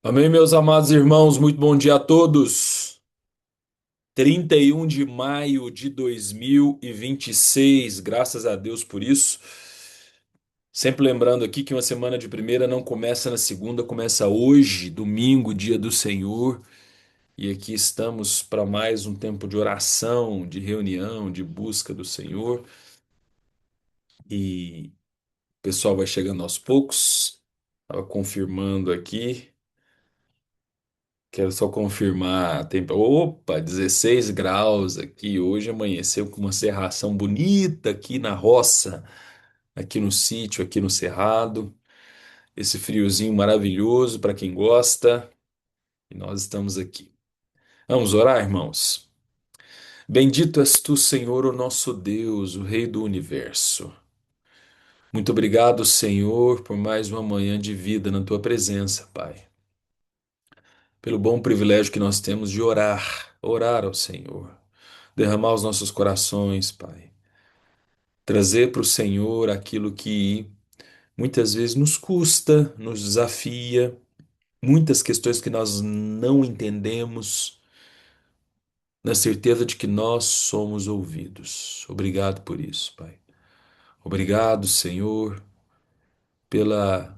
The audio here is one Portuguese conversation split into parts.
Amém, meus amados irmãos, muito bom dia a todos. 31 de maio de 2026, graças a Deus por isso. Sempre lembrando aqui que uma semana de primeira não começa na segunda, começa hoje, domingo, dia do Senhor. E aqui estamos para mais um tempo de oração, de reunião, de busca do Senhor. E o pessoal vai chegando aos poucos. Estava confirmando aqui. Quero só confirmar a Opa, 16 graus aqui. Hoje amanheceu com uma cerração bonita aqui na roça, aqui no sítio, aqui no cerrado. Esse friozinho maravilhoso para quem gosta. E nós estamos aqui. Vamos orar, irmãos? Bendito és tu, Senhor, o nosso Deus, o Rei do universo. Muito obrigado, Senhor, por mais uma manhã de vida na tua presença, Pai. Pelo bom privilégio que nós temos de orar ao Senhor. Derramar os nossos corações, Pai. Trazer para o Senhor aquilo que muitas vezes nos custa, nos desafia, muitas questões que nós não entendemos, na certeza de que nós somos ouvidos. Obrigado por isso, Pai. Obrigado, Senhor, pela,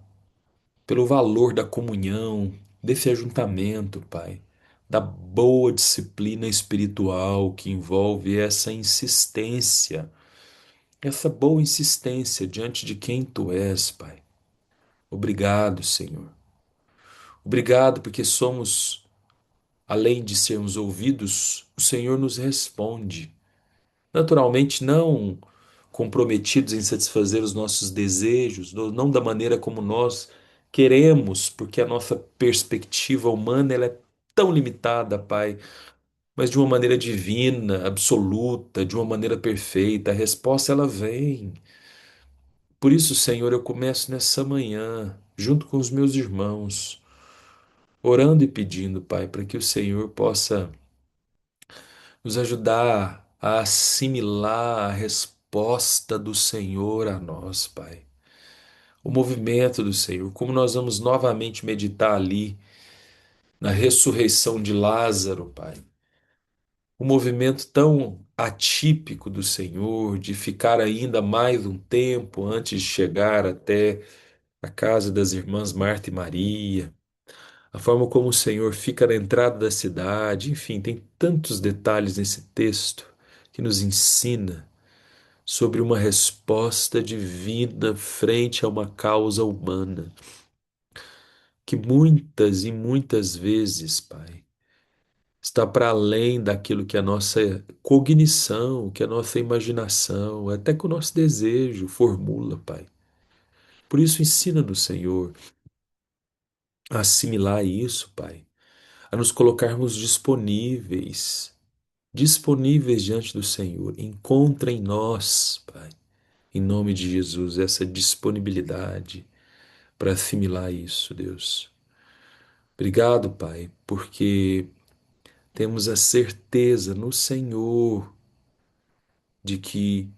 pelo valor da comunhão, desse ajuntamento, Pai. Da boa disciplina espiritual que envolve essa boa insistência diante de quem tu és, Pai. Obrigado, Senhor. Obrigado porque somos, além de sermos ouvidos, o Senhor nos responde. Naturalmente, não comprometidos em satisfazer os nossos desejos, não da maneira como nós queremos, porque a nossa perspectiva humana ela é tão limitada, Pai, mas de uma maneira divina, absoluta, de uma maneira perfeita. A resposta ela vem. Por isso, Senhor, eu começo nessa manhã, junto com os meus irmãos, orando e pedindo, Pai, para que o Senhor possa nos ajudar a assimilar a resposta do Senhor a nós, Pai. O movimento do Senhor, como nós vamos novamente meditar ali na ressurreição de Lázaro, Pai. O movimento tão atípico do Senhor de ficar ainda mais um tempo antes de chegar até a casa das irmãs Marta e Maria, a forma como o Senhor fica na entrada da cidade, enfim, tem tantos detalhes nesse texto que nos ensina sobre uma resposta divina frente a uma causa humana, que muitas e muitas vezes, Pai, está para além daquilo que a nossa cognição, que a nossa imaginação, até que o nosso desejo formula, Pai. Por isso, ensina do Senhor a assimilar isso, Pai, a nos colocarmos disponíveis diante do Senhor. Encontra em nós, Pai, em nome de Jesus, essa disponibilidade para assimilar isso, Deus. Obrigado, Pai, porque temos a certeza no Senhor de que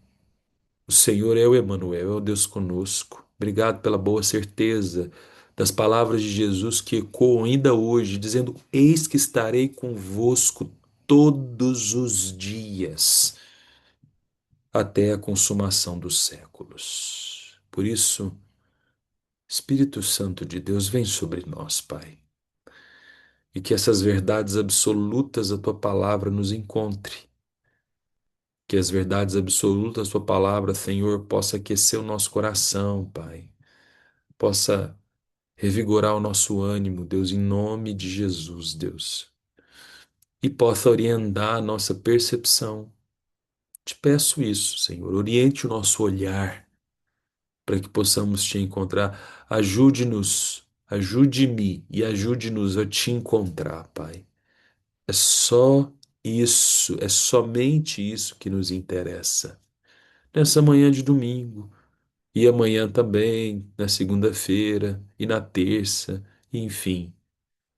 o Senhor é o Emanuel, é o Deus conosco. Obrigado pela boa certeza das palavras de Jesus que ecoam ainda hoje, dizendo: Eis que estarei convosco todos os dias, até a consumação dos séculos. Por isso, Espírito Santo de Deus, vem sobre nós, Pai, e que essas verdades absolutas da tua palavra nos encontre. Que as verdades absolutas da tua palavra, Senhor, possa aquecer o nosso coração, Pai. Possa revigorar o nosso ânimo, Deus, em nome de Jesus, Deus. E possa orientar a nossa percepção. Te peço isso, Senhor. Oriente o nosso olhar para que possamos te encontrar. Ajude-nos, ajude-me e ajude-nos a te encontrar, Pai. É só isso, é somente isso que nos interessa. Nessa manhã de domingo, e amanhã também, na segunda-feira, e na terça, e enfim,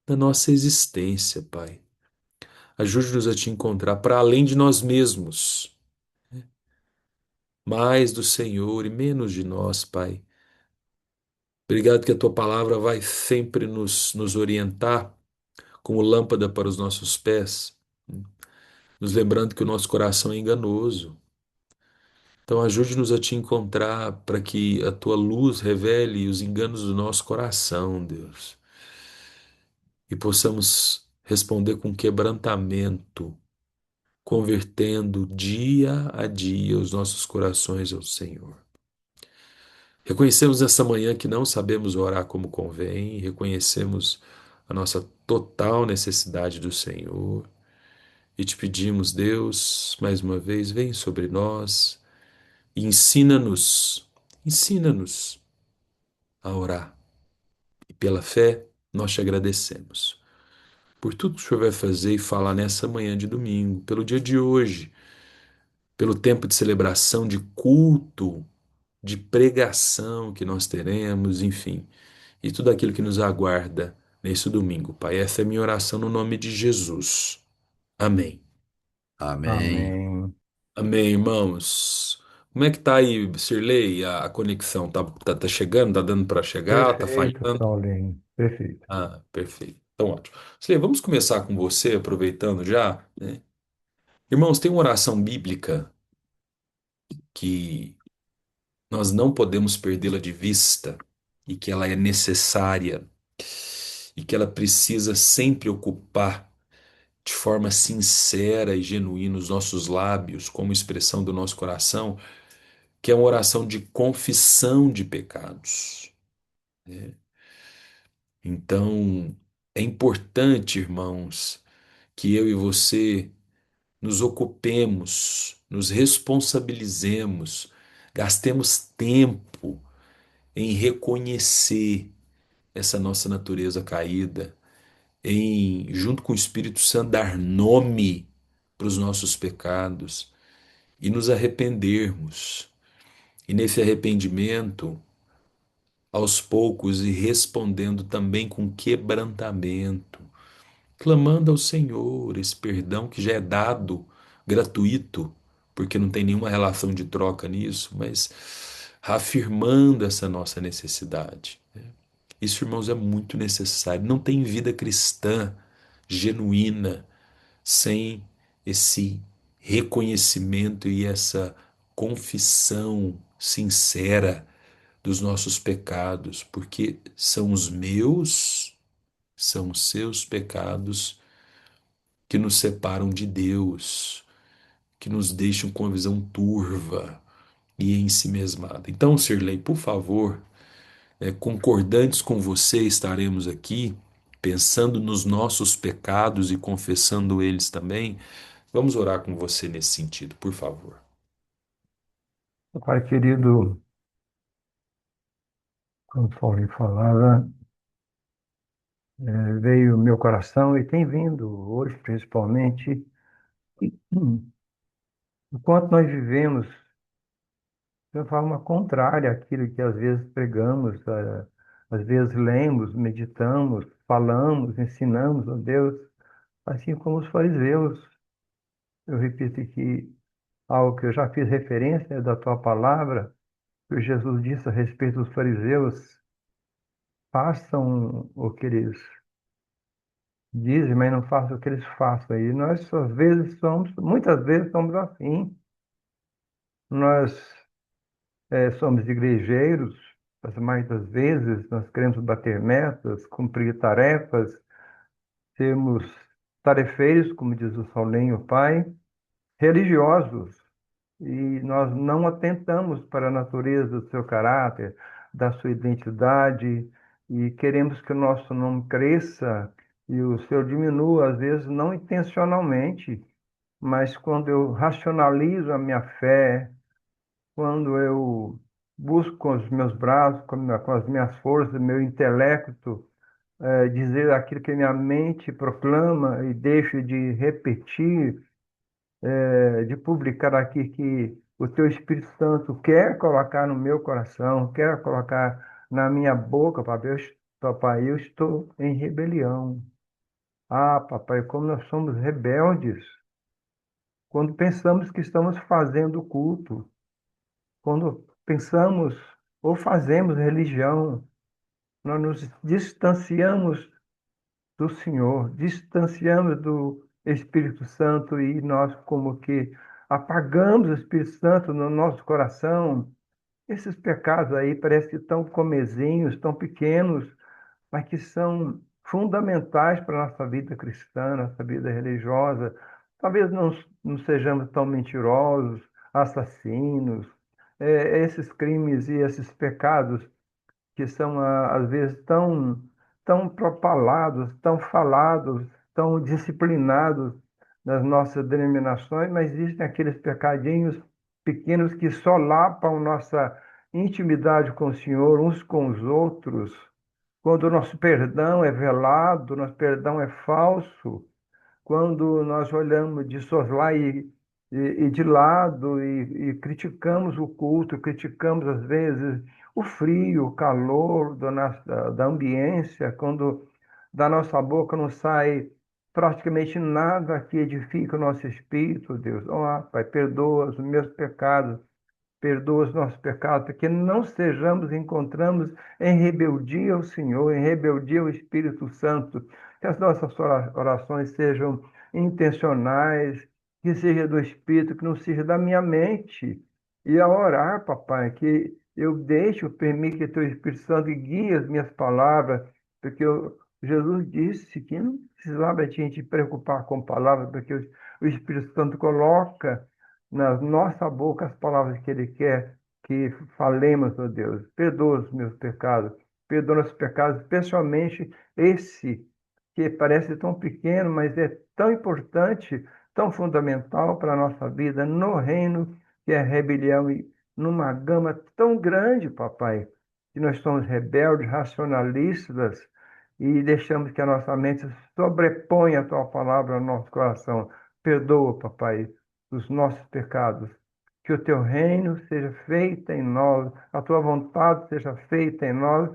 na nossa existência, Pai. Ajude-nos a te encontrar para além de nós mesmos, mais do Senhor e menos de nós, Pai. Obrigado que a tua palavra vai sempre nos orientar como lâmpada para os nossos pés, nos lembrando que o nosso coração é enganoso. Então, ajude-nos a te encontrar para que a tua luz revele os enganos do nosso coração, Deus, e possamos responder com quebrantamento, convertendo dia a dia os nossos corações ao Senhor. Reconhecemos nessa manhã que não sabemos orar como convém, reconhecemos a nossa total necessidade do Senhor e te pedimos, Deus, mais uma vez, vem sobre nós e ensina-nos a orar. E pela fé, nós te agradecemos por tudo que o Senhor vai fazer e falar nessa manhã de domingo, pelo dia de hoje, pelo tempo de celebração, de culto, de pregação que nós teremos, enfim, e tudo aquilo que nos aguarda nesse domingo, Pai. Essa é a minha oração no nome de Jesus. Amém. Amém. Amém. Amém, irmãos. Como é que tá aí, Sirlei? A conexão tá chegando? Tá dando para chegar? Tá Perfeito, falhando? Paulinho. Perfeito. Ah, perfeito. Então, ótimo. Sirlei, vamos começar com você, aproveitando já, né? Irmãos, tem uma oração bíblica que nós não podemos perdê-la de vista e que ela é necessária e que ela precisa sempre ocupar de forma sincera e genuína os nossos lábios, como expressão do nosso coração, que é uma oração de confissão de pecados. Então, é importante, irmãos, que eu e você nos ocupemos, nos responsabilizemos, gastemos tempo em reconhecer essa nossa natureza caída, em, junto com o Espírito Santo, dar nome para os nossos pecados e nos arrependermos. E nesse arrependimento, aos poucos, e respondendo também com quebrantamento, clamando ao Senhor esse perdão que já é dado gratuito, porque não tem nenhuma relação de troca nisso, mas afirmando essa nossa necessidade. Isso, irmãos, é muito necessário. Não tem vida cristã genuína sem esse reconhecimento e essa confissão sincera dos nossos pecados, porque são os meus, são os seus pecados que nos separam de Deus, que nos deixam com a visão turva e ensimesmada. Então, Sirlei, por favor, concordantes com você, estaremos aqui pensando nos nossos pecados e confessando eles também. Vamos orar com você nesse sentido, por favor. Pai querido, como o Paulinho falava, veio o meu coração e tem vindo hoje, principalmente, o quanto nós vivemos de uma forma contrária àquilo que às vezes pregamos, às vezes lemos, meditamos, falamos, ensinamos a Deus, assim como os fariseus. Eu repito aqui algo que eu já fiz referência da tua palavra, que Jesus disse a respeito dos fariseus: façam o que eles dizem, mas não façam o que eles façam. E nós, às vezes, muitas vezes, somos assim. Nós somos igrejeiros, as mais das vezes, nós queremos bater metas, cumprir tarefas, sermos tarefeiros, como diz o Saulinho, o pai, religiosos, e nós não atentamos para a natureza do seu caráter, da sua identidade, e queremos que o nosso nome cresça e o seu diminua, às vezes não intencionalmente, mas quando eu racionalizo a minha fé, quando eu busco com os meus braços, com as minhas forças, meu intelecto, dizer aquilo que minha mente proclama e deixo de repetir, de publicar aqui que o teu Espírito Santo quer colocar no meu coração, quer colocar na minha boca, papai, eu estou em rebelião. Ah, papai, como nós somos rebeldes quando pensamos que estamos fazendo culto, quando pensamos ou fazemos religião, nós nos distanciamos do Senhor, distanciamos do Espírito Santo e nós como que apagamos o Espírito Santo no nosso coração. Esses pecados aí parecem que tão comezinhos, tão pequenos, mas que são fundamentais para a nossa vida cristã, nossa vida religiosa. Talvez não sejamos tão mentirosos, assassinos, esses crimes e esses pecados que são às vezes tão propalados, tão falados, tão disciplinados nas nossas denominações, mas existem aqueles pecadinhos pequenos que solapam nossa intimidade com o Senhor, uns com os outros. Quando o nosso perdão é velado, nosso perdão é falso, quando nós olhamos de soslaio e de lado e criticamos o culto, criticamos às vezes o frio, o calor da ambiência, quando da nossa boca não sai praticamente nada que edifique o nosso espírito, Deus. Oh, Pai, perdoa os meus pecados, perdoa os nossos pecados, para que não sejamos encontramos em rebeldia ao Senhor, em rebeldia ao Espírito Santo. Que as nossas orações sejam intencionais, que seja do Espírito, que não seja da minha mente. E ao orar, papai, que eu deixe, eu permita que teu Espírito Santo guie as minhas palavras, porque Jesus disse que não precisava a gente preocupar com palavras, porque o Espírito Santo coloca na nossa boca as palavras que Ele quer que falemos, ó Deus. Perdoa os meus pecados, perdoa os pecados, especialmente esse que parece tão pequeno, mas é tão importante, tão fundamental para a nossa vida no reino, que é a rebelião, e numa gama tão grande, papai, que nós somos rebeldes, racionalistas, e deixamos que a nossa mente sobreponha a tua palavra ao nosso coração. Perdoa, papai, os nossos pecados. Que o teu reino seja feito em nós, a tua vontade seja feita em nós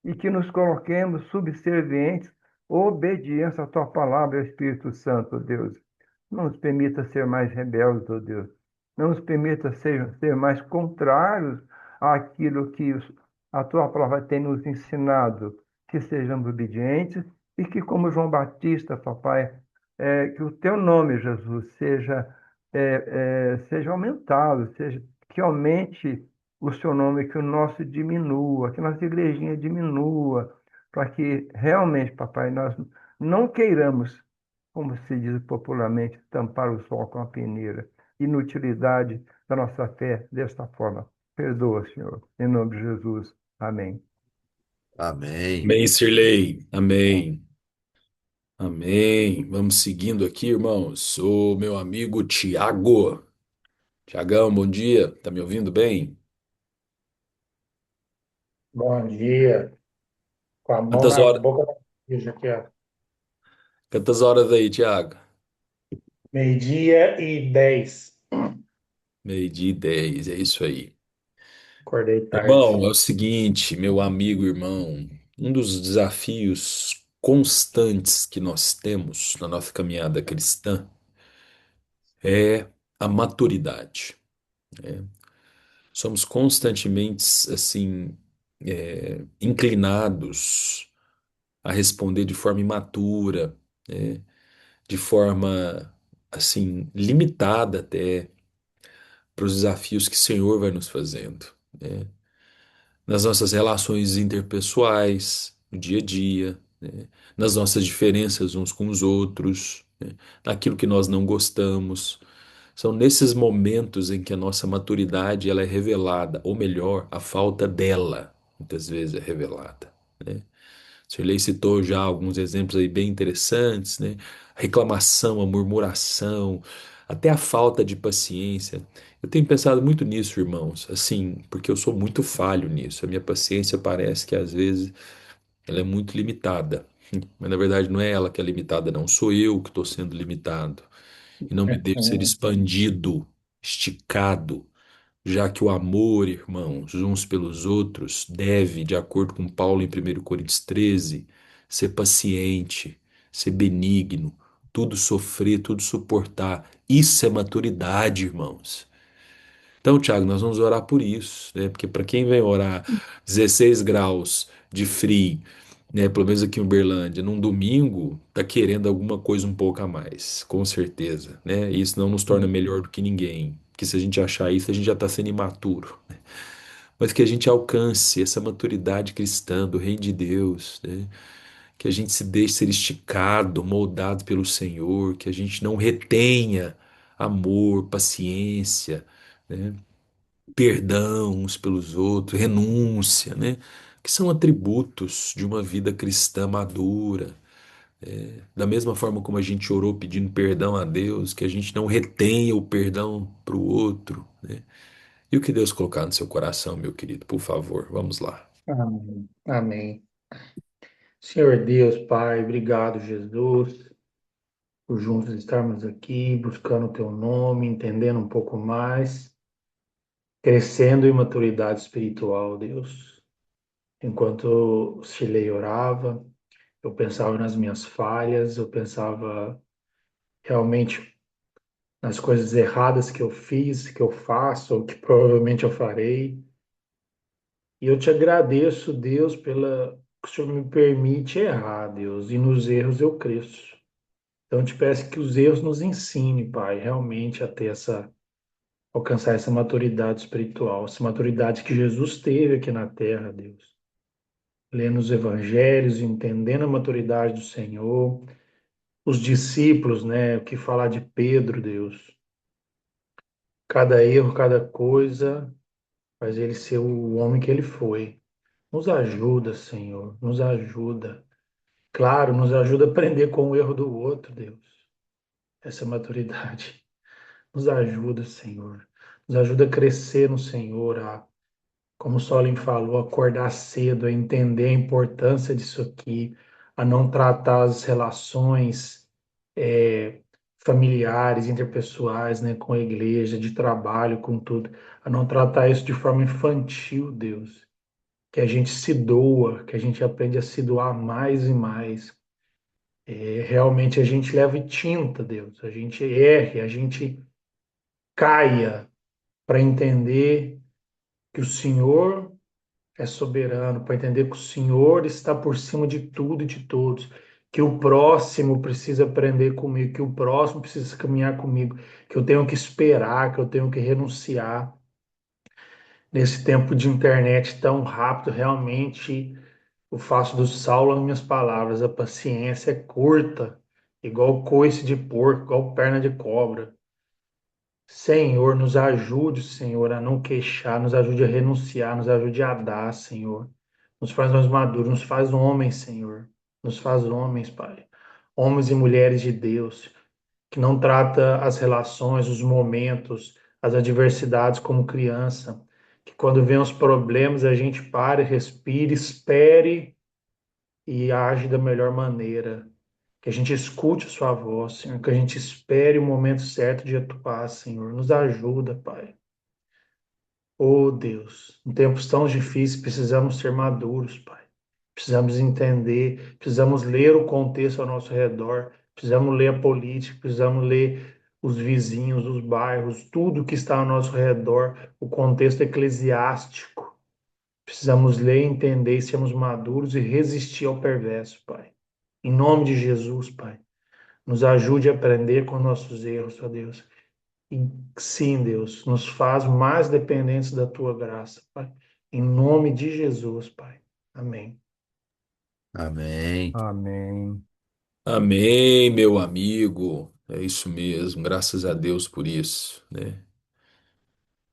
e que nos coloquemos subservientes, obediência à tua palavra, Espírito Santo, Deus. Não nos permita ser mais rebeldes, ó Deus. Não nos permita ser mais contrários àquilo que a tua palavra tem nos ensinado. Que sejamos obedientes e que, como João Batista, papai, que o teu nome, Jesus, seja aumentado, que aumente o seu nome, que o nosso diminua, que nossa igrejinha diminua, para que realmente, papai, nós não queiramos, como se diz popularmente, tampar o sol com a peneira. Inutilidade da nossa fé desta forma. Perdoa, Senhor. Em nome de Jesus. Amém. Amém. Amém, Sirlei. Amém. Amém. Vamos seguindo aqui, irmãos. O meu amigo Tiago. Tiagão, bom dia. Tá me ouvindo bem? Bom dia. Com a mão Quantas na horas, boca da igreja aqui, ó. quantas horas aí, Tiago? 12h10. 12h10, é isso aí. Acordei Irmão, é tarde. o seguinte, meu amigo irmão, um dos desafios constantes que nós temos na nossa caminhada cristã é a maturidade. Somos constantemente, assim, inclinados a responder de forma imatura, né? De forma, assim, limitada até para os desafios que o Senhor vai nos fazendo, né? Nas nossas relações interpessoais, no dia a dia, né? Nas nossas diferenças uns com os outros, né? Naquilo que nós não gostamos. São nesses momentos em que a nossa maturidade ela é revelada, ou melhor, a falta dela muitas vezes é revelada, né? Sirlei citou já alguns exemplos aí bem interessantes, né? A reclamação, a murmuração, até a falta de paciência. Eu tenho pensado muito nisso, irmãos, assim, porque eu sou muito falho nisso. A minha paciência parece que às vezes ela é muito limitada. Mas na verdade não é ela que é limitada, não. Sou eu que estou sendo limitado. E não me deixo ser expandido, esticado, já que o amor, irmãos, uns pelos outros, deve, de acordo com Paulo em 1 Coríntios 13, ser paciente, ser benigno, tudo sofrer, tudo suportar. Isso é maturidade, irmãos. Então, Thiago, nós vamos orar por isso, né? Porque para quem vem orar 16 graus de frio, né? Pelo menos aqui em Uberlândia, num domingo, tá querendo alguma coisa um pouco a mais, com certeza, né? Isso não nos torna Sim. melhor do que ninguém, porque se a gente achar isso, a gente já está sendo imaturo. Mas que a gente alcance essa maturidade cristã do Reino de Deus, né? Que a gente se deixe ser esticado, moldado pelo Senhor, que a gente não retenha amor, paciência, né? Perdão uns pelos outros, renúncia, né? Que são atributos de uma vida cristã madura. Da mesma forma como a gente orou pedindo perdão a Deus, que a gente não retenha o perdão para o outro, né? E o que Deus colocar no seu coração, meu querido, por favor, vamos lá. Amém. Amém. Senhor Deus, Pai, obrigado, Jesus, por juntos estarmos aqui, buscando o Teu nome, entendendo um pouco mais, crescendo em maturidade espiritual, Deus. Enquanto Shirley orava, eu pensava nas minhas falhas, eu pensava realmente nas coisas erradas que eu fiz, que eu faço, ou que provavelmente eu farei. E eu te agradeço, Deus, pela que o Senhor me permite errar, Deus, e nos erros eu cresço. Então, eu te peço que os erros nos ensine, Pai, realmente a ter alcançar essa maturidade espiritual, essa maturidade que Jesus teve aqui na terra, Deus. Lendo os evangelhos, entendendo a maturidade do Senhor, os discípulos, né? O que falar de Pedro, Deus. Cada erro, cada coisa faz ele ser o homem que ele foi. Nos ajuda, Senhor, nos ajuda. Claro, nos ajuda a aprender com o erro do outro, Deus. Essa maturidade. Nos ajuda, Senhor. Nos ajuda a crescer no Senhor, como o Solim falou, acordar cedo, a entender a importância disso aqui, a não tratar as relações familiares, interpessoais, né, com a igreja, de trabalho, com tudo, a não tratar isso de forma infantil, Deus. Que a gente se doa, que a gente aprende a se doar mais e mais. Realmente a gente leve tinta, Deus, a gente erre, a gente caia para entender que o Senhor é soberano, para entender que o Senhor está por cima de tudo e de todos, que o próximo precisa aprender comigo, que o próximo precisa caminhar comigo, que eu tenho que esperar, que eu tenho que renunciar. Nesse tempo de internet tão rápido, realmente eu faço do Saulo as minhas palavras, a paciência é curta, igual coice de porco, igual perna de cobra. Senhor, nos ajude, Senhor, a não queixar, nos ajude a renunciar, nos ajude a dar, Senhor. Nos faz mais maduros, nos faz homens, Senhor. Nos faz homens, Pai. Homens e mulheres de Deus, que não trata as relações, os momentos, as adversidades como criança. Que quando vem os problemas, a gente pare, respire, espere e age da melhor maneira. Que a gente escute a sua voz, Senhor, que a gente espere o momento certo de atuar, Senhor. Nos ajuda, Pai. Oh, Deus, em tempos tão difíceis precisamos ser maduros, Pai. Precisamos entender, precisamos ler o contexto ao nosso redor, precisamos ler a política, precisamos ler os vizinhos, os bairros, tudo que está ao nosso redor, o contexto eclesiástico. Precisamos ler, entender, sermos maduros e resistir ao perverso, Pai. Em nome de Jesus, Pai. Nos ajude a aprender com nossos erros, ó Deus. E sim, Deus, nos faz mais dependentes da tua graça, Pai. Em nome de Jesus, Pai. Amém. Amém. Amém. Amém, meu amigo. É isso mesmo, graças a Deus por isso, né?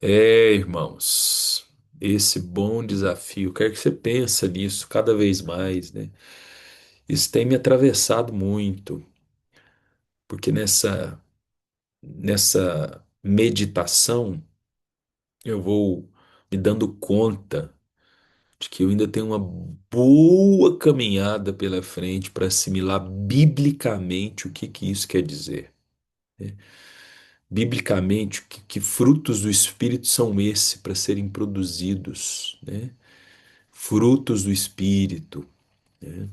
Irmãos, esse bom desafio, quero que você pense nisso cada vez mais, né? Isso tem me atravessado muito, porque nessa meditação eu vou me dando conta de que eu ainda tenho uma boa caminhada pela frente para assimilar biblicamente o que que isso quer dizer, né? Biblicamente, que frutos do Espírito são esses para serem produzidos, né? Frutos do Espírito, né?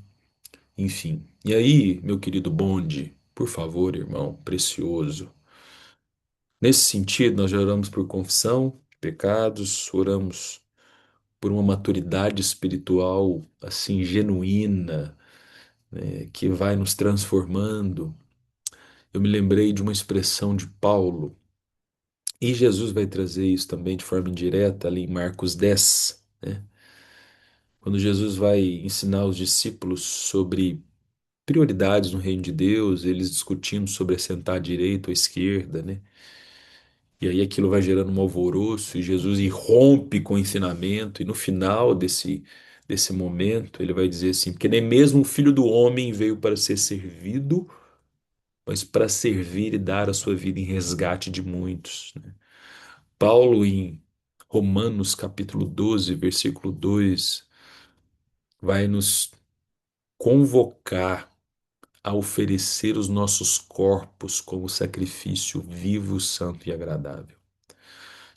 Enfim. E aí, meu querido Bonde, por favor, irmão, precioso. Nesse sentido, nós já oramos por confissão de pecados, oramos por uma maturidade espiritual assim genuína, que vai nos transformando. Eu me lembrei de uma expressão de Paulo, e Jesus vai trazer isso também de forma indireta ali em Marcos 10, né? Quando Jesus vai ensinar os discípulos sobre prioridades no reino de Deus, eles discutindo sobre assentar à direita ou à esquerda, né? E aí aquilo vai gerando um alvoroço e Jesus irrompe com o ensinamento, e no final desse momento ele vai dizer assim: porque nem mesmo o filho do homem veio para ser servido, mas para servir e dar a sua vida em resgate de muitos, né? Paulo, em Romanos capítulo 12 versículo 2 vai nos convocar a oferecer os nossos corpos como sacrifício vivo, santo e agradável.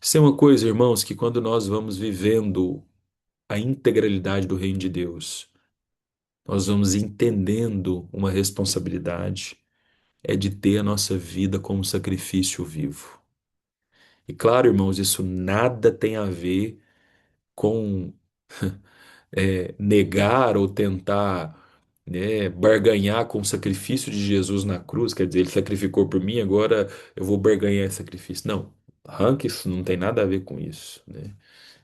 Isso é uma coisa, irmãos, que quando nós vamos vivendo a integralidade do reino de Deus, nós vamos entendendo uma responsabilidade, é de ter a nossa vida como sacrifício vivo. E claro, irmãos, isso nada tem a ver com negar ou tentar, barganhar com o sacrifício de Jesus na cruz, quer dizer, ele sacrificou por mim, agora eu vou barganhar esse sacrifício. Não, arranca isso, não tem nada a ver com isso, né?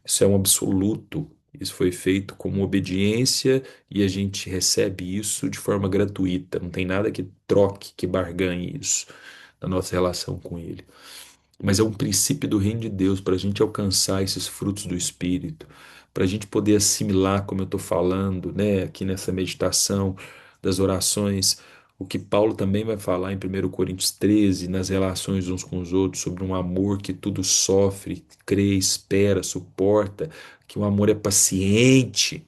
Isso é um absoluto. Isso foi feito como obediência e a gente recebe isso de forma gratuita. Não tem nada que troque, que barganhe isso na nossa relação com Ele. Mas é um princípio do reino de Deus para a gente alcançar esses frutos do Espírito, para a gente poder assimilar, como eu estou falando, né, aqui nessa meditação das orações, o que Paulo também vai falar em 1 Coríntios 13, nas relações uns com os outros, sobre um amor que tudo sofre, crê, espera, suporta, que o amor é paciente.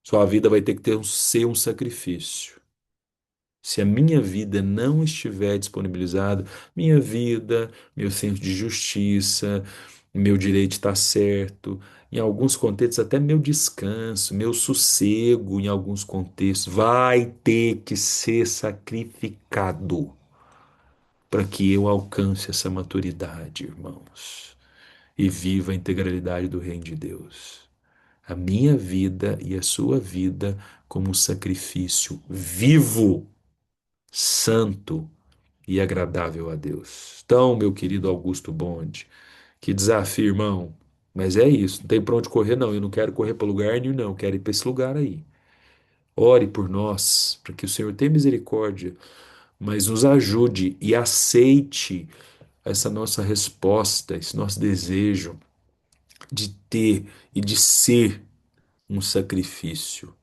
Sua vida vai ter que ser um sacrifício. Se a minha vida não estiver disponibilizada, minha vida, meu senso de justiça, meu direito de estar certo, em alguns contextos até meu descanso, meu sossego, em alguns contextos, vai ter que ser sacrificado para que eu alcance essa maturidade, irmãos, e viva a integralidade do reino de Deus. A minha vida e a sua vida como um sacrifício vivo, santo e agradável a Deus. Então, meu querido Augusto Bonde, que desafio, irmão. Mas é isso, não tem pra onde correr, não. Eu não quero correr para lugar nenhum, não. Eu quero ir para esse lugar aí. Ore por nós, para que o Senhor tenha misericórdia, mas nos ajude e aceite essa nossa resposta, esse nosso desejo de ter e de ser um sacrifício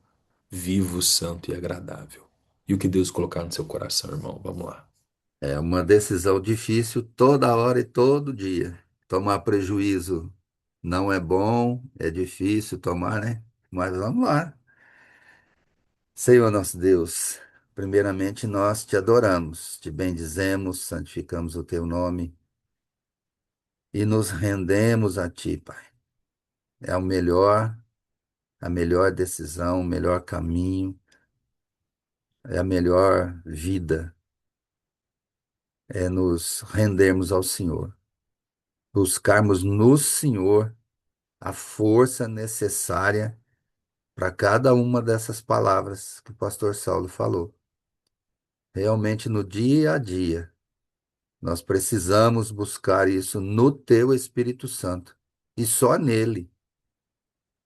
vivo, santo e agradável. E o que Deus colocar no seu coração, irmão? Vamos lá. É uma decisão difícil toda hora e todo dia. Tomar prejuízo não é bom, é difícil tomar, né? Mas vamos lá. Senhor nosso Deus, primeiramente nós te adoramos, te bendizemos, santificamos o teu nome e nos rendemos a ti, Pai. É a melhor decisão, o melhor caminho, é a melhor vida, é nos rendermos ao Senhor, buscarmos no Senhor a força necessária para cada uma dessas palavras que o pastor Saulo falou. Realmente, no dia a dia, nós precisamos buscar isso no teu Espírito Santo e só nele.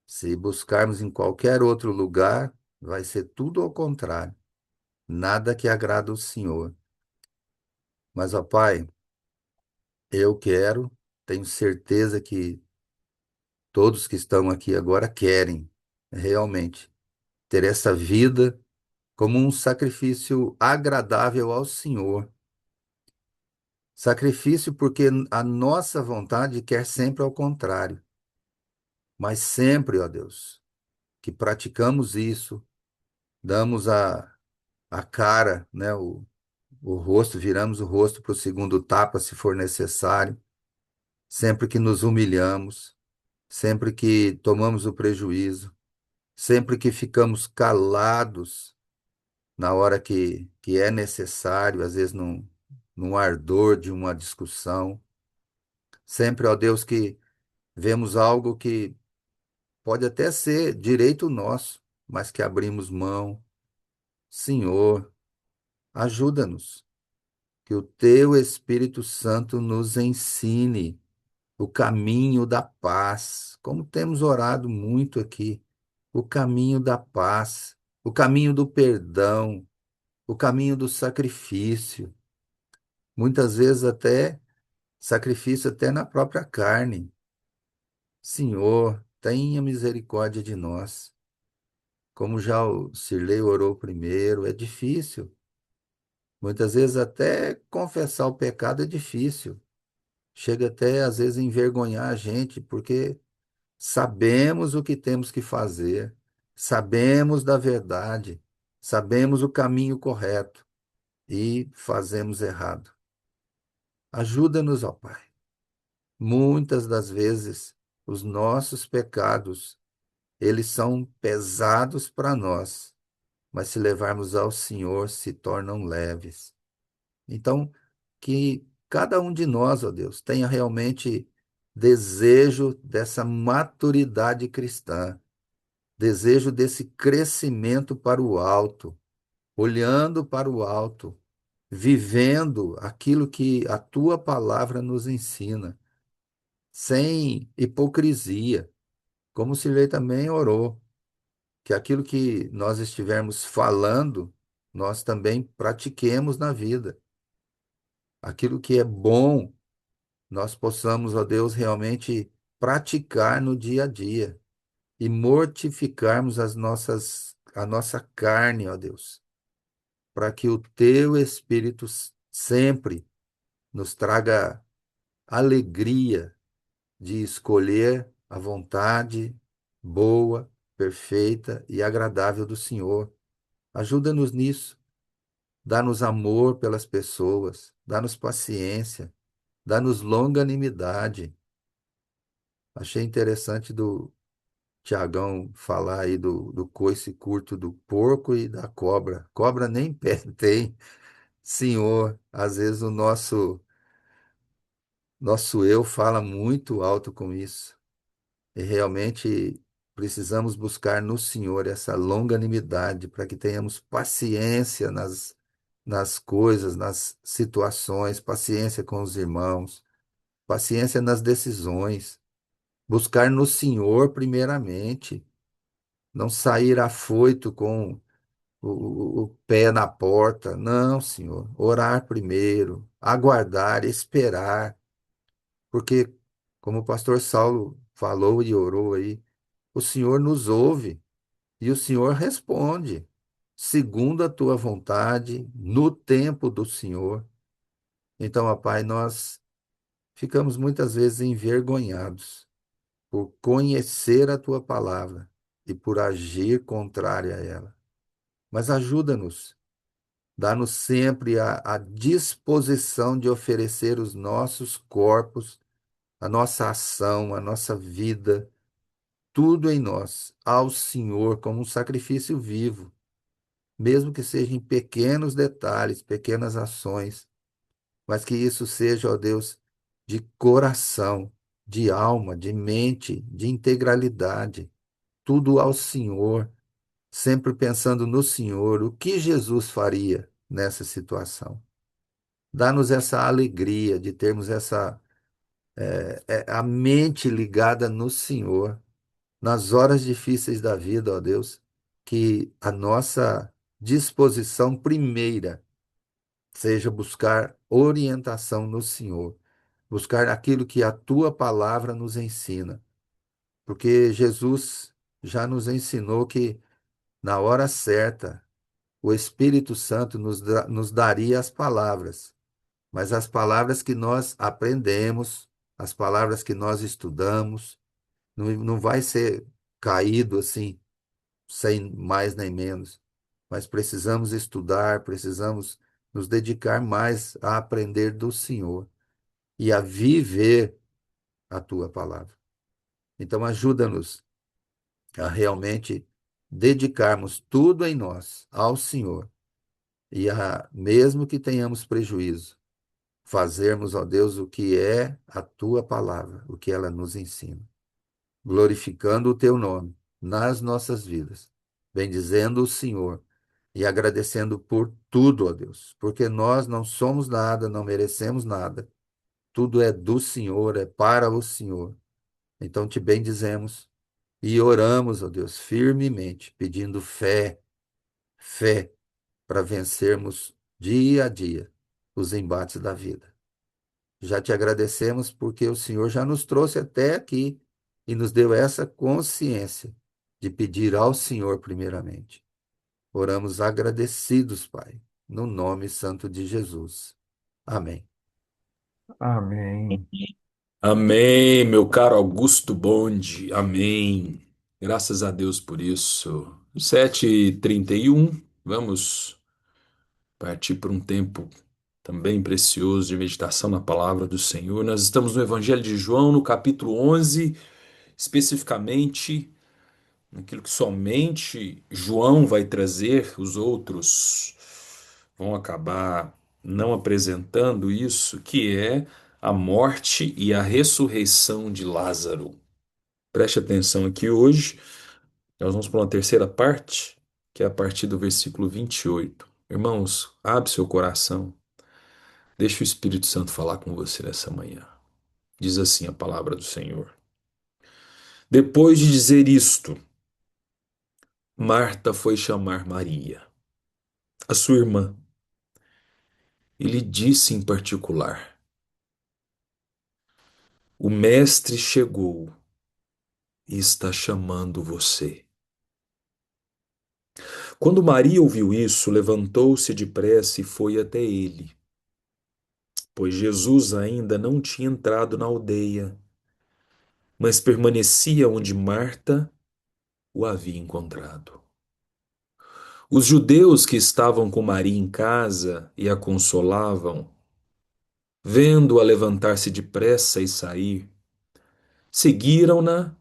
Se buscarmos em qualquer outro lugar, vai ser tudo ao contrário, nada que agrada o Senhor. Mas, ó Pai, eu quero, tenho certeza que todos que estão aqui agora querem realmente ter essa vida como um sacrifício agradável ao Senhor. Sacrifício porque a nossa vontade quer sempre ao contrário. Mas sempre, ó Deus, que praticamos isso, damos a cara, né, o rosto, viramos o rosto para o segundo tapa, se for necessário, sempre que nos humilhamos, sempre que tomamos o prejuízo, sempre que ficamos calados na hora que é necessário, às vezes num ardor de uma discussão. Sempre, ó Deus, que vemos algo que pode até ser direito nosso, mas que abrimos mão. Senhor, ajuda-nos, que o teu Espírito Santo nos ensine o caminho da paz, como temos orado muito aqui, o caminho da paz, o caminho do perdão, o caminho do sacrifício, muitas vezes até sacrifício até na própria carne. Senhor, tenha misericórdia de nós. Como já o Cirlei orou primeiro, é difícil. Muitas vezes até confessar o pecado é difícil. Chega até às vezes a envergonhar a gente, porque sabemos o que temos que fazer, sabemos da verdade, sabemos o caminho correto e fazemos errado. Ajuda-nos, ó Pai. Muitas das vezes os nossos pecados, eles são pesados para nós, mas se levarmos ao Senhor, se tornam leves. Então, que cada um de nós, ó Deus, tenha realmente desejo dessa maturidade cristã, desejo desse crescimento para o alto, olhando para o alto, vivendo aquilo que a tua palavra nos ensina, sem hipocrisia, como se lê também orou, que aquilo que nós estivermos falando, nós também pratiquemos na vida. Aquilo que é bom, nós possamos, ó Deus, realmente praticar no dia a dia e mortificarmos a nossa carne, ó Deus, para que o teu Espírito sempre nos traga alegria de escolher a vontade boa, perfeita e agradável do Senhor. Ajuda-nos nisso. Dá-nos amor pelas pessoas, dá-nos paciência, dá-nos longanimidade. Achei interessante do Tiagão falar aí do coice curto do porco e da cobra. Cobra nem pé tem. Senhor, às vezes o nosso eu fala muito alto com isso. E realmente precisamos buscar no Senhor essa longanimidade para que tenhamos paciência nas coisas, nas situações, paciência com os irmãos, paciência nas decisões. Buscar no Senhor primeiramente, não sair afoito com o pé na porta. Não, Senhor. Orar primeiro, aguardar, esperar, porque, como o pastor Saulo falou e orou aí, o Senhor nos ouve e o Senhor responde, segundo a tua vontade, no tempo do Senhor. Então, ó Pai, nós ficamos muitas vezes envergonhados por conhecer a tua palavra e por agir contrária a ela. Mas ajuda-nos, dá-nos sempre a disposição de oferecer os nossos corpos, a nossa ação, a nossa vida, tudo em nós, ao Senhor como um sacrifício vivo, mesmo que seja em pequenos detalhes, pequenas ações, mas que isso seja, ó Deus, de coração, de alma, de mente, de integralidade, tudo ao Senhor, sempre pensando no Senhor, o que Jesus faria nessa situação. Dá-nos essa alegria de termos a mente ligada no Senhor, nas horas difíceis da vida, ó Deus, que a nossa disposição primeira seja buscar orientação no Senhor, buscar aquilo que a tua palavra nos ensina, porque Jesus já nos ensinou que na hora certa o Espírito Santo nos daria as palavras, mas as palavras que nós aprendemos, as palavras que nós estudamos, não vai ser caído assim, sem mais nem menos, mas precisamos estudar, precisamos nos dedicar mais a aprender do Senhor e a viver a tua palavra. Então, ajuda-nos a realmente dedicarmos tudo em nós ao Senhor e a, mesmo que tenhamos prejuízo, fazermos, ó Deus, o que é a tua palavra, o que ela nos ensina. glorificando o teu nome nas nossas vidas, bendizendo o Senhor e agradecendo por tudo, ó Deus, porque nós não somos nada, não merecemos nada. Tudo é do Senhor, é para o Senhor. Então te bendizemos e oramos, ó Deus, firmemente, pedindo fé, fé para vencermos dia a dia os embates da vida. Já te agradecemos porque o Senhor já nos trouxe até aqui e nos deu essa consciência de pedir ao Senhor primeiramente. Oramos agradecidos, Pai, no nome santo de Jesus. Amém. Amém. Amém, meu caro Augusto Bonde. Amém. Graças a Deus por isso. 7h31, vamos partir para um tempo também precioso de meditação na palavra do Senhor. Nós estamos no Evangelho de João, no capítulo 11, especificamente naquilo que somente João vai trazer, os outros vão acabar não apresentando isso, que é a morte e a ressurreição de Lázaro. Preste atenção aqui hoje, nós vamos para uma terceira parte, que é a partir do versículo 28. Irmãos, abre seu coração, deixa o Espírito Santo falar com você nessa manhã. Diz assim a palavra do Senhor. Depois de dizer isto, Marta foi chamar Maria, a sua irmã, e lhe disse em particular: O mestre chegou e está chamando você. Quando Maria ouviu isso, levantou-se depressa e foi até ele, pois Jesus ainda não tinha entrado na aldeia, mas permanecia onde Marta o havia encontrado. Os judeus que estavam com Maria em casa e a consolavam, vendo-a levantar-se depressa e sair, seguiram-na,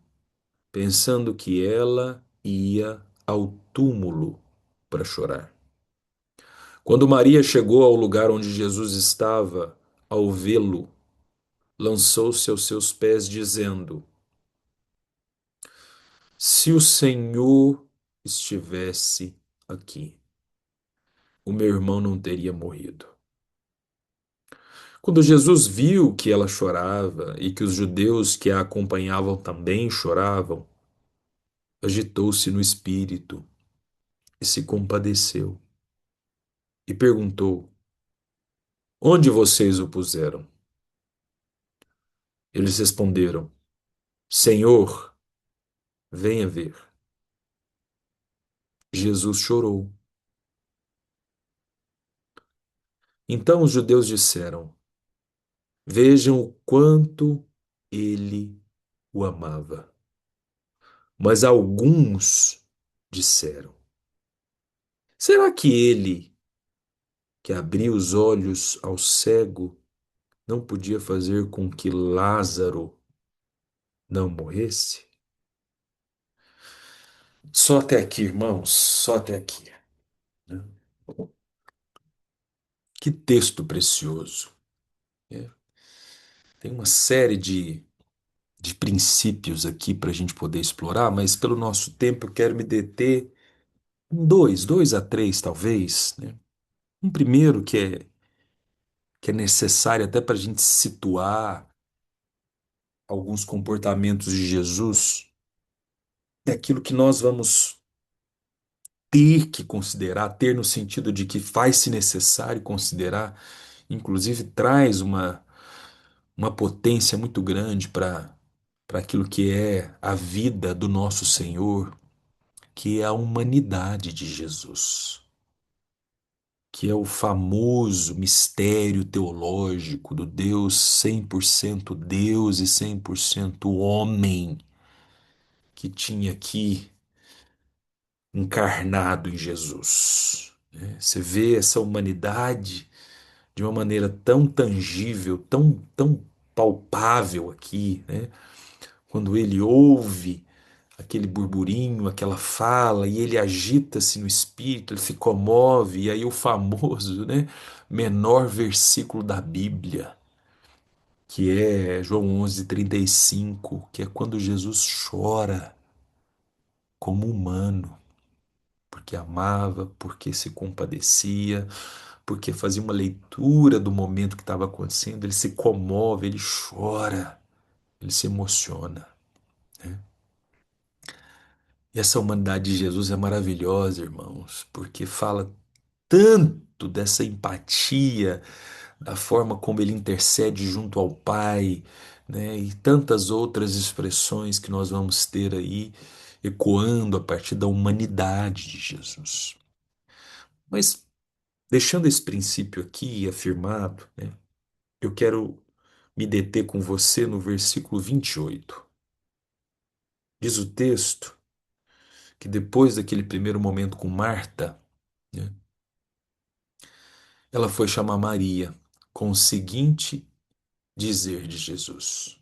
pensando que ela ia ao túmulo para chorar. Quando Maria chegou ao lugar onde Jesus estava, ao vê-lo, lançou-se aos seus pés, dizendo: Se o Senhor estivesse aqui, o meu irmão não teria morrido. Quando Jesus viu que ela chorava e que os judeus que a acompanhavam também choravam, agitou-se no espírito e se compadeceu e perguntou: Onde vocês o puseram? Eles responderam: Senhor, venha ver. Jesus chorou. Então os judeus disseram: Vejam o quanto ele o amava. Mas alguns disseram: Será que ele, que abriu os olhos ao cego, não podia fazer com que Lázaro não morresse? Só até aqui, irmãos, só até aqui, né? Que texto precioso, né? Tem uma série de princípios aqui para a gente poder explorar, mas pelo nosso tempo eu quero me deter em dois a três talvez, né? Um primeiro que é necessário até para a gente situar alguns comportamentos de Jesus, é aquilo que nós vamos ter que considerar, ter no sentido de que faz-se necessário considerar, inclusive traz uma potência muito grande para aquilo que é a vida do nosso Senhor, que é a humanidade de Jesus, que é o famoso mistério teológico do Deus 100% Deus e 100% homem, que tinha aqui encarnado em Jesus, né? Você vê essa humanidade de uma maneira tão tangível, tão palpável aqui, né? Quando ele ouve aquele burburinho, aquela fala, e ele agita-se no espírito, ele se comove, e aí o famoso, né, menor versículo da Bíblia. que é João 11:35, que é quando Jesus chora como humano, porque amava, porque se compadecia, porque fazia uma leitura do momento que estava acontecendo, ele se comove, ele chora, ele se emociona. E essa humanidade de Jesus é maravilhosa, irmãos, porque fala tanto dessa empatia, da forma como ele intercede junto ao Pai, né, e tantas outras expressões que nós vamos ter aí ecoando a partir da humanidade de Jesus. Mas deixando esse princípio aqui afirmado, né, eu quero me deter com você no versículo 28. Diz o texto que depois daquele primeiro momento com Marta, né, ela foi chamar Maria com o seguinte dizer de Jesus: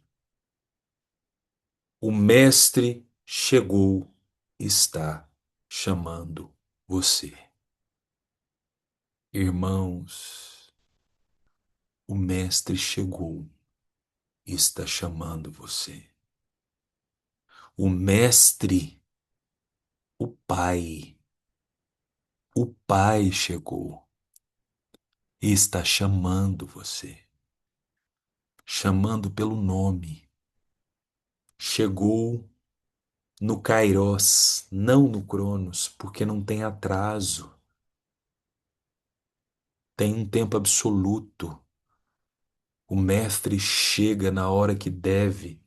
O mestre chegou e está chamando você. Irmãos, o mestre chegou e está chamando você. O mestre, o Pai chegou e está chamando você, chamando pelo nome. Chegou no Kairos, não no Cronos, porque não tem atraso, tem um tempo absoluto. O mestre chega na hora que deve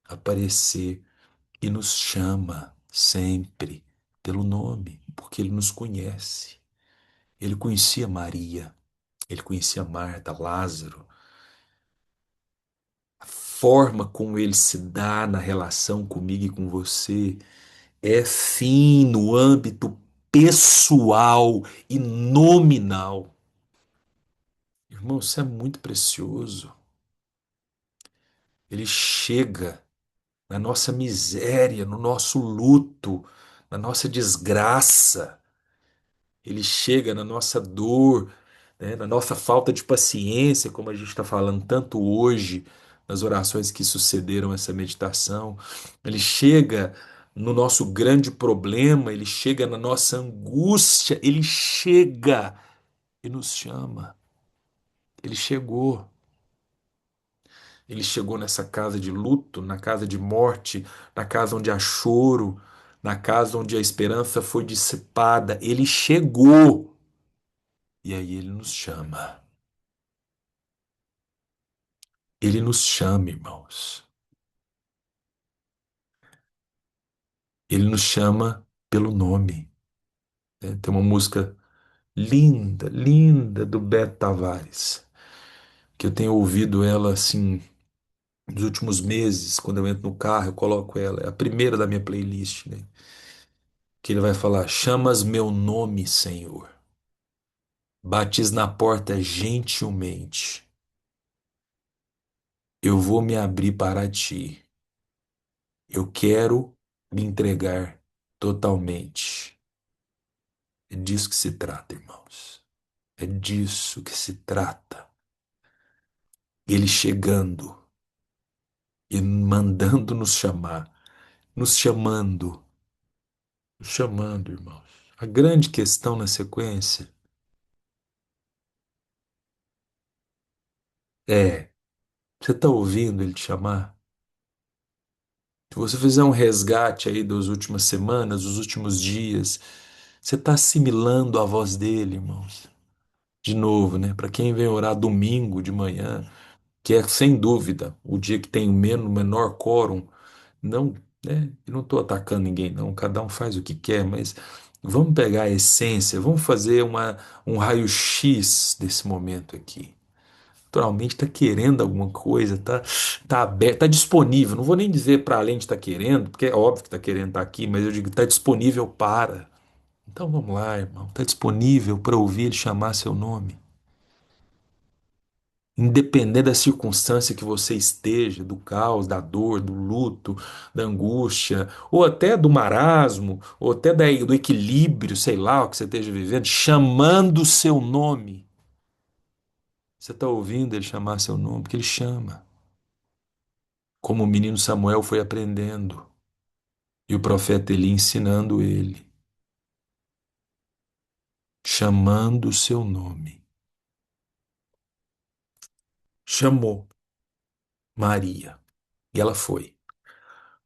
aparecer e nos chama sempre pelo nome, porque ele nos conhece. Ele conhecia Maria, ele conhecia Marta, Lázaro. A forma como ele se dá na relação comigo e com você é sim no âmbito pessoal e nominal. Irmão, isso é muito precioso. Ele chega na nossa miséria, no nosso luto, na nossa desgraça. Ele chega na nossa dor, né, na nossa falta de paciência, como a gente está falando tanto hoje, nas orações que sucederam essa meditação. Ele chega no nosso grande problema, ele chega na nossa angústia, ele chega e nos chama. Ele chegou. Ele chegou nessa casa de luto, na casa de morte, na casa onde há choro, na casa onde a esperança foi dissipada. Ele chegou. E aí ele nos chama. Ele nos chama, irmãos. Ele nos chama pelo nome, né? Tem uma música linda, linda do Beto Tavares, que eu tenho ouvido ela assim nos últimos meses. Quando eu entro no carro, eu coloco ela. É a primeira da minha playlist, né? Que ele vai falar: Chamas meu nome, Senhor. Bates na porta gentilmente. Eu vou me abrir para ti. Eu quero me entregar totalmente. É disso que se trata, irmãos. É disso que se trata. Ele chegando e mandando nos chamar, nos chamando, irmãos. A grande questão na sequência é: você está ouvindo ele te chamar? Se você fizer um resgate aí das últimas semanas, dos últimos dias, você está assimilando a voz dele, irmãos. De novo, né? Para quem vem orar domingo de manhã, que é sem dúvida o dia que tem o menor quórum, não, né? Eu não estou atacando ninguém, não. Cada um faz o que quer, mas vamos pegar a essência, vamos fazer um raio-x desse momento aqui. Naturalmente está querendo alguma coisa, tá aberto, tá disponível. Não vou nem dizer para além de estar querendo, porque é óbvio que está querendo estar aqui, mas eu digo está disponível para. Então vamos lá, irmão. Está disponível para ouvir ele chamar seu nome. Independente da circunstância que você esteja, do caos, da dor, do luto, da angústia, ou até do marasmo, ou até do equilíbrio, sei lá, o que você esteja vivendo, chamando o seu nome, Você está ouvindo ele chamar seu nome? Porque ele chama. Como o menino Samuel foi aprendendo. E o profeta Eli ensinando ele. Chamando o seu nome. Chamou Maria. E ela foi.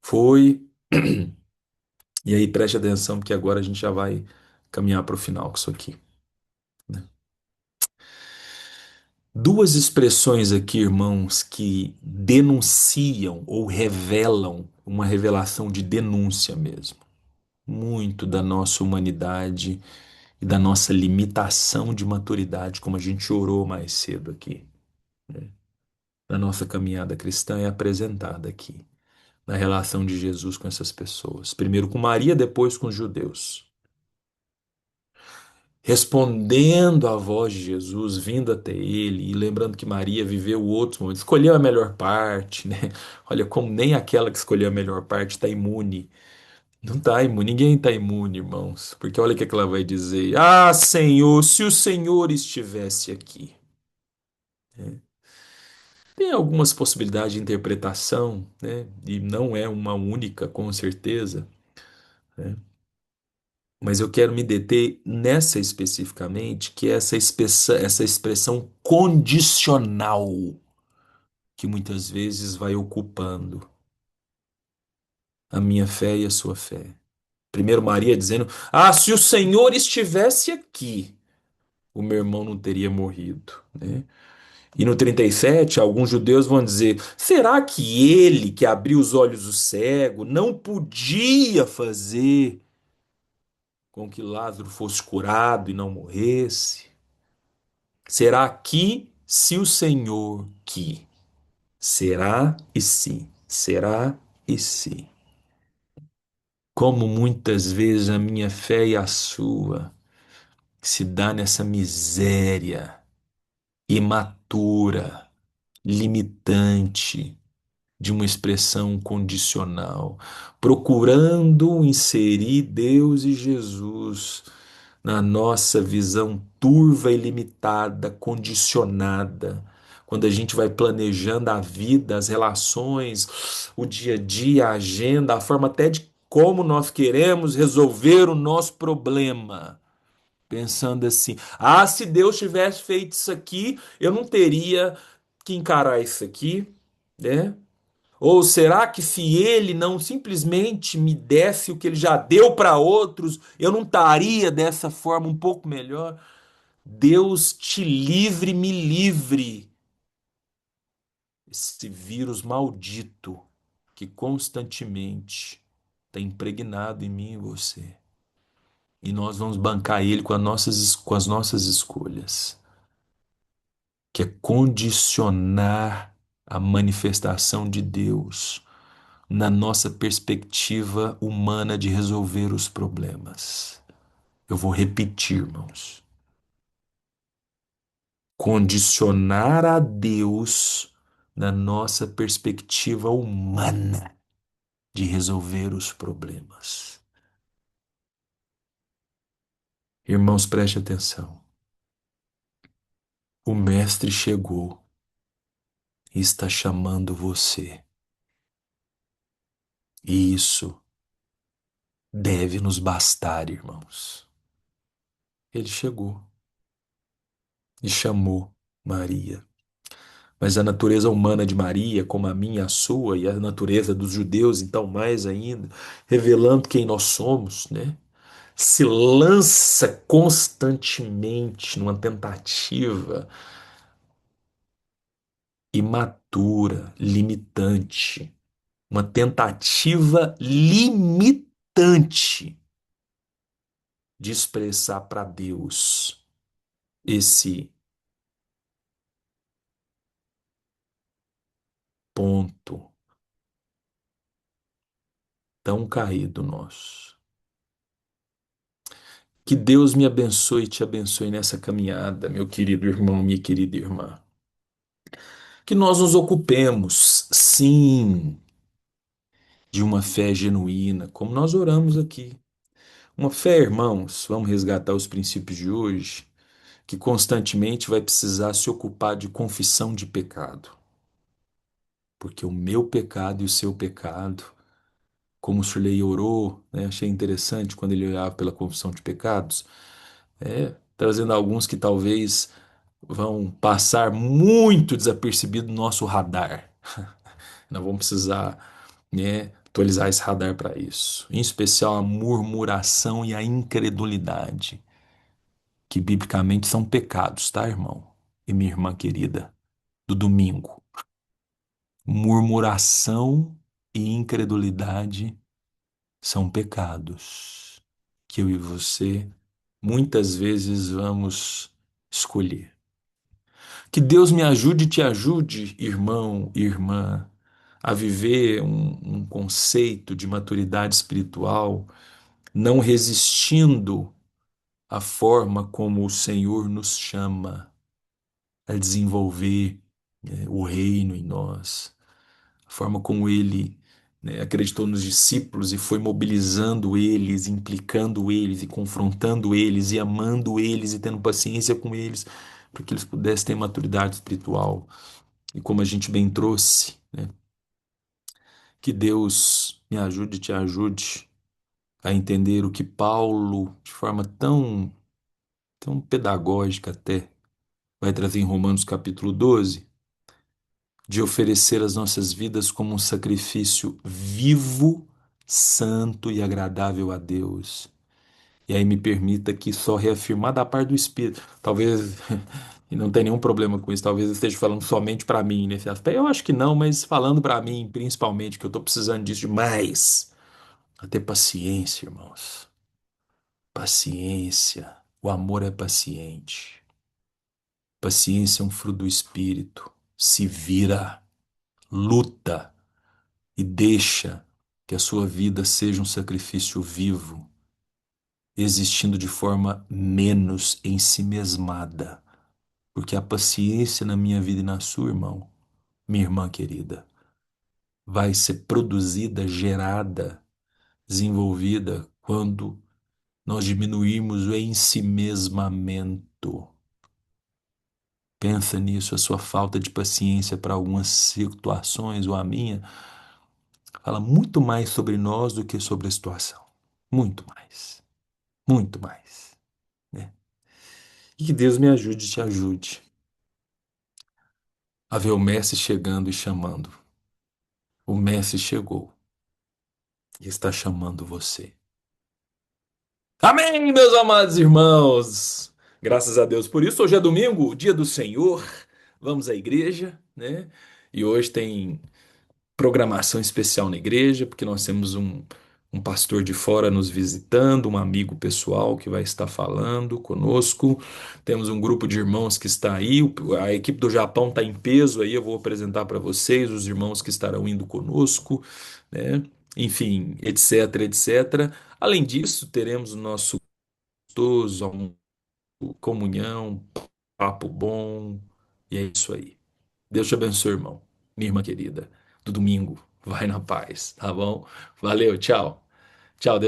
Foi. E aí preste atenção, porque agora a gente já vai caminhar para o final com isso aqui, né? Duas expressões aqui, irmãos, que denunciam ou revelam uma revelação de denúncia mesmo. Muito da nossa humanidade e da nossa limitação de maturidade, como a gente orou mais cedo aqui, né? Na nossa caminhada cristã é apresentada aqui, na relação de Jesus com essas pessoas. Primeiro com Maria, depois com os judeus. Respondendo à voz de Jesus, vindo até ele, e lembrando que Maria viveu outros momentos, escolheu a melhor parte, né? Olha, como nem aquela que escolheu a melhor parte está imune. Não está imune, ninguém está imune, irmãos, porque olha o que é que ela vai dizer: Ah, Senhor, se o Senhor estivesse aqui. Tem algumas possibilidades de interpretação, né? E não é uma única, com certeza, né? Mas eu quero me deter nessa especificamente, que é essa expressão condicional que muitas vezes vai ocupando a minha fé e a sua fé. Primeiro Maria dizendo: Ah, se o Senhor estivesse aqui, o meu irmão não teria morrido, né? E no 37, alguns judeus vão dizer: será que ele que abriu os olhos do cego não podia fazer com que Lázaro fosse curado e não morresse? Será que se o Senhor que? Será e se? Será e se? Como muitas vezes a minha fé e a sua se dá nessa miséria imatura, limitante de uma expressão condicional, procurando inserir Deus e Jesus na nossa visão turva e limitada, condicionada. Quando a gente vai planejando a vida, as relações, o dia a dia, a agenda, a forma até de como nós queremos resolver o nosso problema. Pensando assim: ah, se Deus tivesse feito isso aqui, eu não teria que encarar isso aqui, né? Ou será que se ele não simplesmente me desse o que ele já deu para outros, eu não estaria dessa forma um pouco melhor? Deus te livre, me livre. Esse vírus maldito que constantemente está impregnado em mim e você. E nós vamos bancar ele com as nossas escolhas, que é condicionar a manifestação de Deus na nossa perspectiva humana de resolver os problemas. Eu vou repetir, irmãos. Condicionar a Deus na nossa perspectiva humana de resolver os problemas. Irmãos, preste atenção. O Mestre chegou e está chamando você. E isso deve nos bastar, irmãos. Ele chegou e chamou Maria. Mas a natureza humana de Maria, como a minha, a sua, e a natureza dos judeus, então mais ainda, revelando quem nós somos, né? Se lança constantemente numa tentativa imatura, limitante, uma tentativa limitante de expressar para Deus esse ponto tão caído nosso. Que Deus me abençoe e te abençoe nessa caminhada, meu querido irmão, minha querida irmã. Que nós nos ocupemos, sim, de uma fé genuína, como nós oramos aqui. Uma fé, irmãos, vamos resgatar os princípios de hoje, que constantemente vai precisar se ocupar de confissão de pecado. Porque o meu pecado e o seu pecado, como o Shirley orou, né, achei interessante quando ele orava pela confissão de pecados, trazendo alguns que talvez vão passar muito desapercebido no nosso radar. Nós vamos precisar, né, atualizar esse radar para isso. Em especial a murmuração e a incredulidade, que biblicamente são pecados, tá, irmão? E minha irmã querida, do domingo. Murmuração e incredulidade são pecados que eu e você muitas vezes vamos escolher. Que Deus me ajude e te ajude, irmão e irmã, a viver um conceito de maturidade espiritual, não resistindo à forma como o Senhor nos chama a desenvolver, o reino em nós, a forma como Ele, né, acreditou nos discípulos e foi mobilizando eles, implicando eles e confrontando eles e amando eles e tendo paciência com eles, para que eles pudessem ter maturidade espiritual. E como a gente bem trouxe, né, que Deus me ajude e te ajude a entender o que Paulo, de forma tão pedagógica até, vai trazer em Romanos capítulo 12, de oferecer as nossas vidas como um sacrifício vivo, santo e agradável a Deus. E aí me permita que só reafirmar da parte do Espírito, talvez, e não tem nenhum problema com isso, talvez eu esteja falando somente para mim nesse aspecto. Eu acho que não, mas falando para mim, principalmente, que eu estou precisando disso demais. A ter paciência, irmãos. Paciência. O amor é paciente. Paciência é um fruto do Espírito. Se vira, luta e deixa que a sua vida seja um sacrifício vivo, existindo de forma menos ensimesmada. Porque a paciência na minha vida e na sua, irmão, minha irmã querida, vai ser produzida, gerada, desenvolvida quando nós diminuirmos o ensimesmamento. Pensa nisso, a sua falta de paciência para algumas situações, ou a minha, fala muito mais sobre nós do que sobre a situação. Muito mais. Muito mais. Né? E que Deus me ajude e te ajude a ver o Mestre chegando e chamando. O Mestre chegou e está chamando você. Amém, meus amados irmãos. Graças a Deus por isso. Hoje é domingo, o dia do Senhor. Vamos à igreja, né? E hoje tem programação especial na igreja, porque nós temos um pastor de fora nos visitando, um amigo pessoal que vai estar falando conosco. Temos um grupo de irmãos que está aí. A equipe do Japão está em peso aí. Eu vou apresentar para vocês os irmãos que estarão indo conosco, né? Enfim, etc, etc. Além disso, teremos o nosso gostoso comunhão, papo bom, e é isso aí. Deus te abençoe, irmão. Minha irmã querida, do domingo. Vai na paz, tá bom? Valeu, tchau. Tchau, Deus